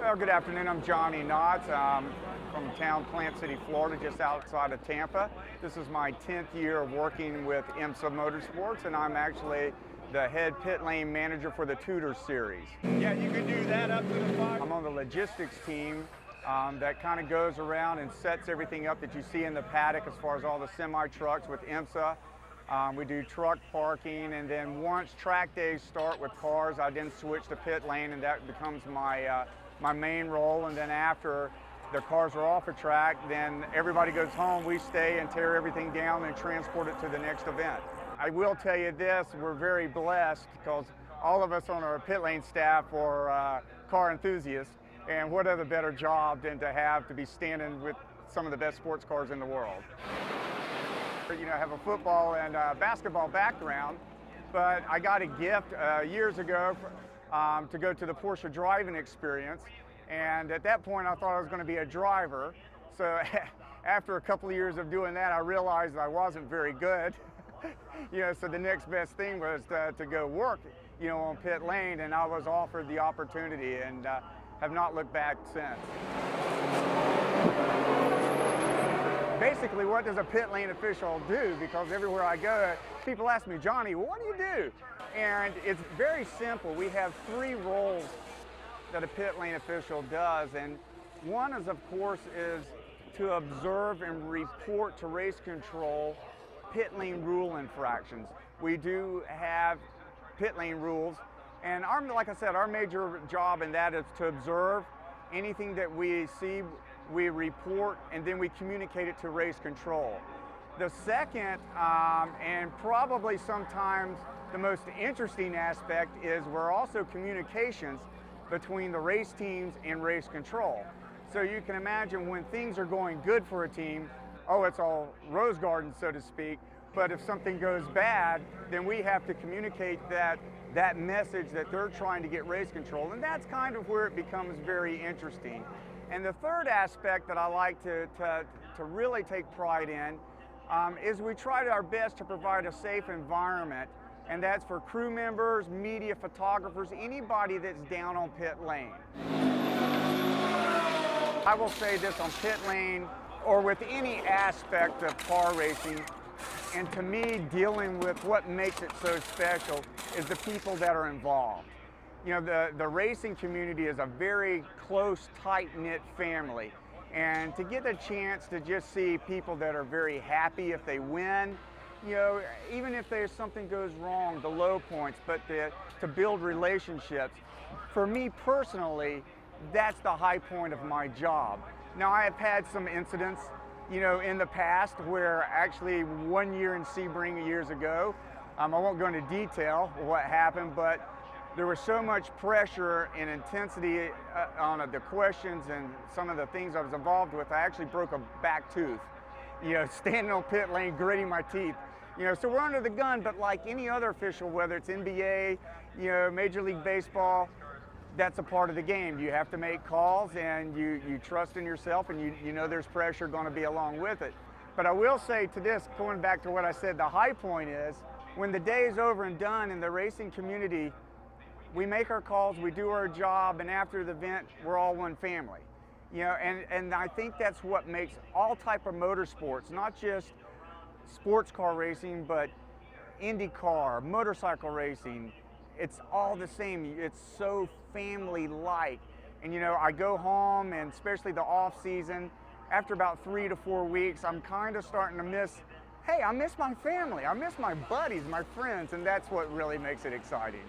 Well, good afternoon. I'm Johnny Knotts from town Plant City, Florida, just outside of Tampa. This is my 10th year of working with IMSA Motorsports, and I'm actually the head pit lane manager for the Tudor Series. Yeah, you can do that up to the 5. I'm on the logistics team that kind of goes around and sets everything up that you see in the paddock as far as all the semi-trucks with IMSA. We do truck parking, and then once track days start with cars, I then switch to pit lane, and that becomes my main role. And then after the cars are off a track, then everybody goes home. We stay and tear everything down and transport it to the next event. I will tell you this, we're very blessed because all of us on our pit lane staff are car enthusiasts, and what other better job than to be standing with some of the best sports cars in the world. You know, I have a football and basketball background, but I got a gift years ago to go to the Porsche driving experience, and at that point I thought I was going to be a driver. So after a couple of years of doing that, I realized I wasn't very good. You know, so the next best thing was to go work, you know, on pit lane, and I was offered the opportunity and have not looked back since. Basically, what does a pit lane official do? Because everywhere I go, people ask me, Johnny, what do you do? And it's very simple. We have 3 roles that a pit lane official does, and one is, of course, is to observe and report to race control pit lane rule infractions. We do have pit lane rules, and like I said, our major job in that is to observe anything that we see. We report, and then we communicate it to race control. The second, and probably sometimes the most interesting aspect, is we're also communications between the race teams and race control. So you can imagine when things are going good for a team, oh, it's all rose garden, so to speak, but if something goes bad, then we have to communicate that message that they're trying to get race control, and that's kind of where it becomes very interesting. And the third aspect that I like to really take pride in is we try our best to provide a safe environment, and that's for crew members, media, photographers, anybody that's down on pit lane. I will say this on pit lane or with any aspect of car racing, and to me, dealing with what makes it so special is the people that are involved. You know, the racing community is a very close, tight-knit family, and to get a chance to just see people that are very happy if they win, you know, even if there's something goes wrong, the low points, but to build relationships. For me personally, that's the high point of my job. Now, I have had some incidents, you know, in the past where actually 1 year in Sebring years ago, I won't go into detail what happened, but there was so much pressure and intensity on the questions and some of the things I was involved with. I actually broke a back tooth, you know, standing on pit lane, gritting my teeth. You know, so we're under the gun, but like any other official, whether it's NBA, you know, Major League Baseball, that's a part of the game. You have to make calls, and you trust in yourself, and you know there's pressure going to be along with it. But I will say to this, going back to what I said, the high point is when the day is over and done in the racing community, we make our calls, we do our job, and after the event, we're all one family. You know, and I think that's what makes all type of motorsports, not just sports car racing, but IndyCar, motorcycle racing, it's all the same. It's so family-like. And you know, I go home, and especially the off season, after about 3 to 4 weeks, I'm kind of starting to miss, hey, I miss my family, I miss my buddies, my friends, and that's what really makes it exciting.